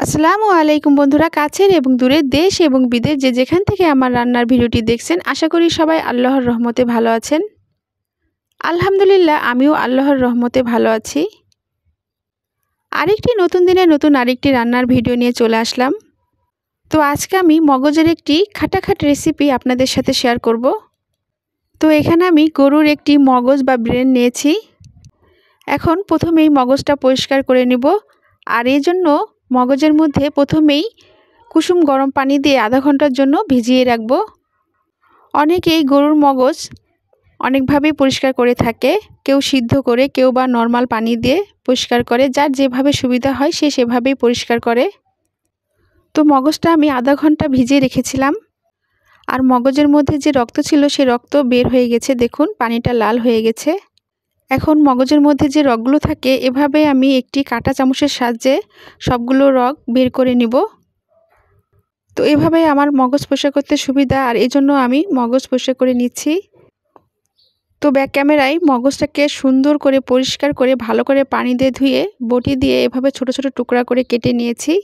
আসসালামু আলাইকুম বন্ধুরা, কাছের এবং দূরের দেশ এবং বিদেশ যে যেখান থেকে আমার রান্নার ভিডিওটি দেখছেন, আশা করি সবাই আল্লাহর রহমতে ভালো আছেন। আলহামদুলিল্লাহ, আমিও আল্লাহর রহমতে ভালো আছি। আরেকটি নতুন দিনে নতুন আরেকটি রান্নার ভিডিও নিয়ে চলে আসলাম। তো আজকে আমি মগজের একটি খাটাখাট রেসিপি আপনাদের সাথে শেয়ার করব। তো এখানে আমি গরুর একটি মগজ বা ব্রেন নিয়েছি। এখন প্রথমেই মগজটা পরিষ্কার করে নেব। আর এই জন্য মগজের মধ্যে প্রথমেই কুসুম গরম পানি দিয়ে আধা ঘন্টার জন্য ভিজিয়ে রাখব। অনেকেই গরুর মগজ অনেকভাবেই পরিষ্কার করে থাকে, কেউ সিদ্ধ করে, কেউ বা নর্মাল পানি দিয়ে পরিষ্কার করে, যার যেভাবে সুবিধা হয় সে সেভাবেই পরিষ্কার করে। তো মগজটা আমি আধা ঘন্টা ভিজিয়ে রেখেছিলাম। আর মগজের মধ্যে যে রক্ত ছিল সে রক্ত বের হয়ে গেছে, দেখুন পানিটা লাল হয়ে গেছে। এখন মগজের মধ্যে যে রগগুলো থাকে এভাবে আমি একটি কাঁটা চামচের সাহায্যে সবগুলো রগ বের করে নিব। তো এভাবে আমার মগজ পরিষ্কার করতে সুবিধা, আর এই জন্য আমি মগজ পরিষ্কার করে নিচ্ছি। তো ব্যাক ক্যামেরায় মগজটাকে সুন্দর করে পরিষ্কার করে ভালো করে পানি দিয়ে ধুয়ে বটি দিয়ে এভাবে ছোট ছোট টুকরা করে কেটে নিয়েছি।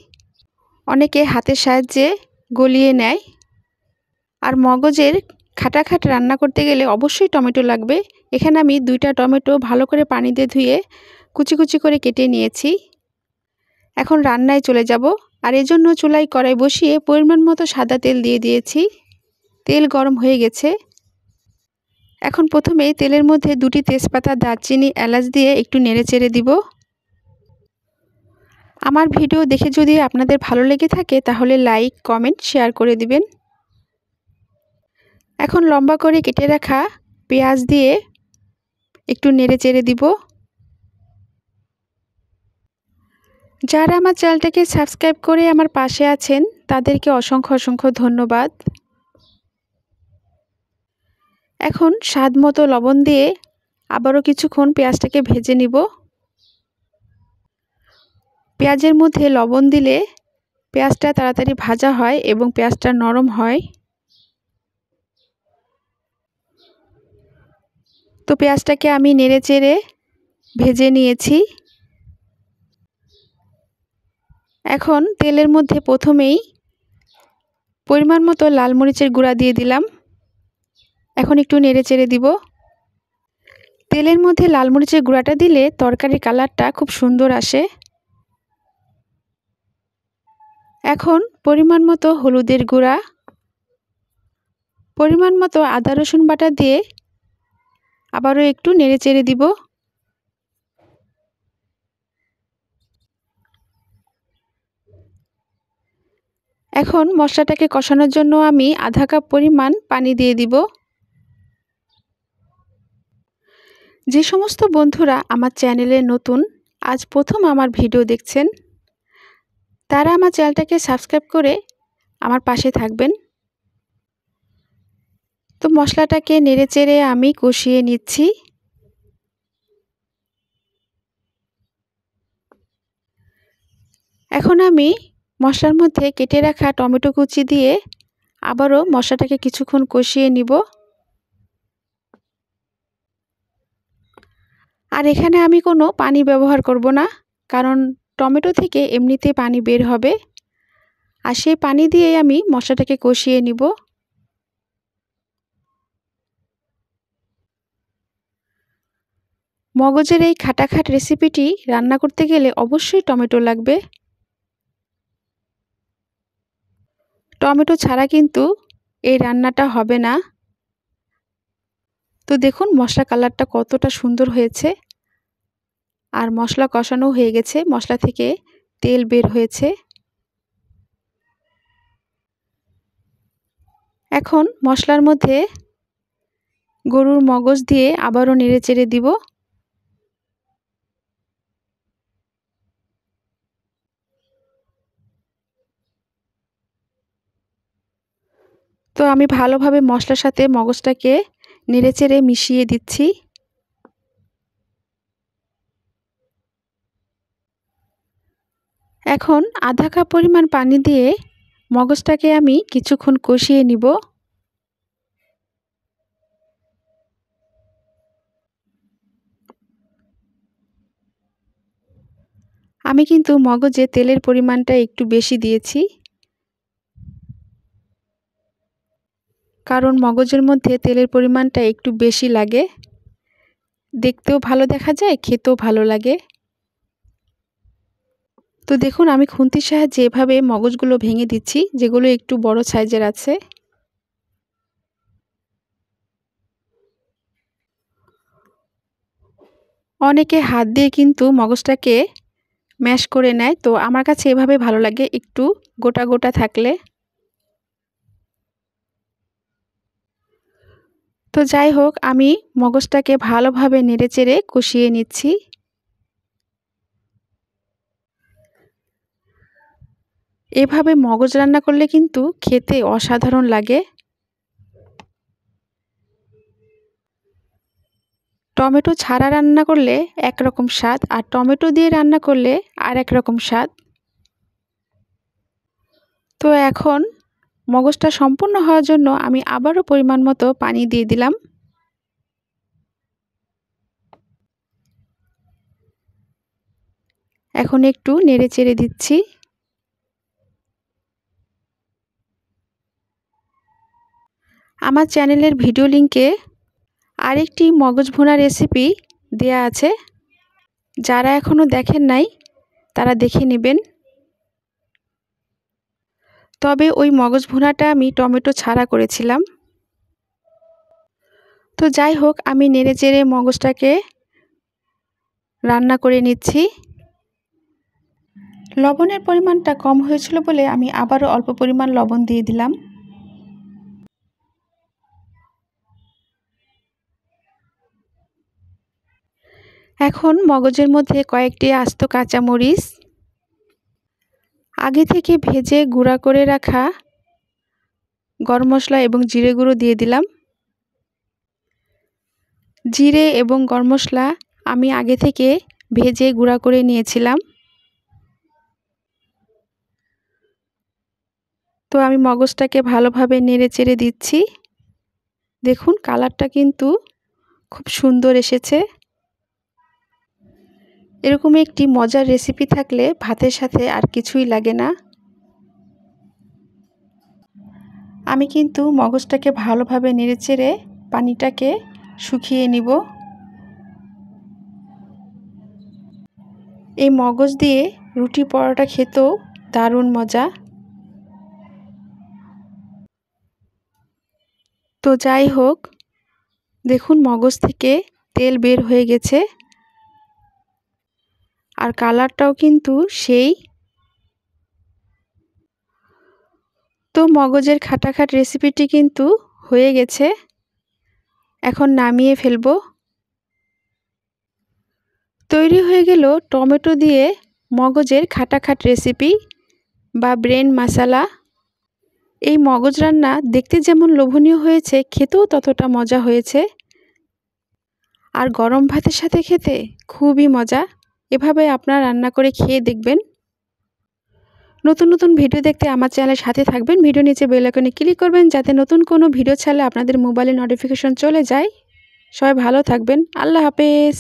অনেকে হাতের সাহায্যে গলিয়ে নেয়। আর মগজের খাটাখাট রান্না করতে গেলে অবশ্যই টমেটো লাগবে। এখানে আমি 2টা টমেটো ভালো করে পানি দিয়ে ধুয়ে কুচি কুচি করে কেটে নিয়েছি। এখন রান্নায় চলে যাব। আর এর জন্য চুলায় কড়াই বসিয়ে পরিমাণ মতো সাদা তেল দিয়ে দিয়েছি। তেল গরম হয়ে গেছে। এখন প্রথমে তেলের মধ্যে 2টি তেজপাতা, দারচিনি, এলাচ দিয়ে একটু নেড়েচেড়ে দিব। আমার ভিডিও দেখে যদি আপনাদের ভালো লেগে থাকে তাহলে লাইক, কমেন্ট, শেয়ার করে দিবেন। এখন লম্বা করে কেটে রাখা পেঁয়াজ দিয়ে একটু নেড়েচেড়ে দিব। যারা আমার চ্যানেলটাকে সাবস্ক্রাইব করে আমার পাশে আছেন তাদেরকে অসংখ্য অসংখ্য ধন্যবাদ। এখন স্বাদ মতো লবণ দিয়ে আবারও কিছুক্ষণ পেঁয়াজটাকে ভেজে নিব। পেঁয়াজের মধ্যে লবণ দিলে পেঁয়াজটা তাড়াতাড়ি ভাজা হয় এবং পেঁয়াজটা নরম হয়। তো পেঁয়াজটাকে আমি নেড়েচেড়ে ভেজে নিয়েছি। এখন তেলের মধ্যে প্রথমেই পরিমাণ মতো লাল মরিচের গুঁড়া দিয়ে দিলাম। এখন একটু নেড়েচেড়ে দিব। তেলের মধ্যে লাল মরিচের গুঁড়াটা দিলে তরকারির কালারটা খুব সুন্দর আসে। এখন পরিমাণ মতো হলুদের গুঁড়া, পরিমাণ মতো আদা রসুন বাটা দিয়ে আবারও একটু নেড়েচেড়ে দিব। এখন মশলাটাকে কষানোর জন্য আমি আধা কাপ পরিমাণ পানি দিয়ে দিব। যে সমস্ত বন্ধুরা আমার চ্যানেলে নতুন, আজ প্রথম আমার ভিডিও দেখছেন, তারা আমার চ্যানেলটাকে সাবস্ক্রাইব করে আমার পাশে থাকবেন। তো মশলাটাকে নেড়েচেড়ে আমি কষিয়ে নিচ্ছি। এখন আমি মশলার মধ্যে কেটে রাখা টমেটো কুচি দিয়ে আবারও মশলাটাকে কিছুক্ষণ কষিয়ে নিব। আর এখানে আমি কোনো পানি ব্যবহার করব না, কারণ টমেটো থেকে এমনিতেই পানি বের হবে। আর সেই পানি দিয়েই আমি মশলাটাকে কষিয়ে নিব। মগজের এই খাটাখাট রেসিপিটি রান্না করতে গেলে অবশ্যই টমেটো লাগবে। টমেটো ছাড়া কিন্তু এই রান্নাটা হবে না। তো দেখুন মশলা কালারটা কতটা সুন্দর হয়েছে। আর মশলা কষানো হয়ে গেছে, মশলা থেকে তেল বের হয়েছে। এখন মশলার মধ্যে গরুর মগজ দিয়ে আবারও নেড়েচেড়ে দিব। তো আমি ভালোভাবে মশলার সাথে মগজটাকে নেড়েচেড়ে মিশিয়ে দিচ্ছি। এখন আধা কাপ পরিমাণ পানি দিয়ে মগজটাকে আমি কিছুক্ষণ কষিয়ে নিব। আমি কিন্তু মগজে তেলের পরিমাণটা একটু বেশি দিয়েছি, কারণ মগজের মধ্যে তেলের পরিমাণটা একটু বেশি লাগে, দেখতেও ভালো দেখা যায়, খেতেও ভালো লাগে। তো দেখুন আমি খুন্তির সাহায্যে এভাবে মগজগুলো ভেঙে দিচ্ছি, যেগুলো একটু বড় সাইজের আছে। অনেকে হাত দিয়ে কিন্তু মগজটাকে ম্যাশ করে নেয়, তো আমার কাছে এভাবে ভালো লাগে, একটু গোটা গোটা থাকলে। তো যাই হোক, আমি মগজটাকে ভালোভাবে নেড়েচেড়ে কষিয়ে নিচ্ছি। এভাবে মগজ রান্না করলে কিন্তু খেতে অসাধারণ লাগে। টমেটো ছাড়া রান্না করলে একরকম স্বাদ, আর টমেটো দিয়ে রান্না করলে আর এক রকম স্বাদ। তো এখন মগজটা সম্পূর্ণ হওয়ার জন্য আমি আবারও পরিমাণ মতো পানি দিয়ে দিলাম। এখন একটু নেড়ে চেড়ে দিচ্ছি। আমার চ্যানেলের ভিডিও লিংকে আরেকটি মগজ ভুনা রেসিপি দেয়া আছে, যারা এখনও দেখেন নাই তারা দেখে নেবেন। তবে ওই মগজ ভুনাটা আমি টমেটো ছাড়া করেছিলাম। তো যাই হোক, আমি নেড়ে চেড়ে মগজটাকে রান্না করে নিচ্ছি। লবণের পরিমাণটা কম হয়েছিল বলে আমি আবারও অল্প পরিমাণ লবণ দিয়ে দিলাম। এখন মগজের মধ্যে কয়েকটি আস্ত কাঁচামরিচ, আগে থেকে ভেজে গুঁড়া করে রাখা গরম মশলা এবং জিরে গুঁড়ো দিয়ে দিলাম। জিরে এবং গরম মশলা আমি আগে থেকে ভেজে গুঁড়া করে নিয়েছিলাম। তো আমি মগজটাকে ভালোভাবে নেড়ে চেড়ে দিচ্ছি। দেখুন কালারটা কিন্তু খুব সুন্দর এসেছে। এরকম একটি মজার রেসিপি থাকলে ভাতের সাথে আর কিছুই লাগে না। আমি কিন্তু মগজটাকে ভালোভাবে নেড়ে চেড়ে পানিটাকে শুকিয়ে নিব। এই মগজ দিয়ে রুটি পরোটা খেতেও দারুণ মজা। তো যাই হোক, দেখুন মগজ থেকে তেল বের হয়ে গেছে, আর কালারটাও কিন্তু সেই। তো মগজের খাটাখাট রেসিপিটি কিন্তু হয়ে গেছে, এখন নামিয়ে ফেলবো। তৈরি হয়ে গেল টমেটো দিয়ে মগজের খাটাখাট রেসিপি বা ব্রেন মশলা। এই মগজ রান্না দেখতে যেমন লোভনীয় হয়েছে, খেতেও ততটা মজা হয়েছে, আর গরম ভাতের সাথে খেতে খুবই মজা। এভাবে আপনারা রান্না করে খেয়ে দেখবেন। নতুন নতুন ভিডিও দেখতে আমার চ্যানেলের সাথে থাকবেন। ভিডিও নিচে বেল আইকনে ক্লিক করবেন, যাতে নতুন কোনো ভিডিও ছাড়লে আপনাদের মোবাইলে নোটিফিকেশন চলে যায়। সবাই ভালো থাকবেন। আল্লাহ হাফেজ।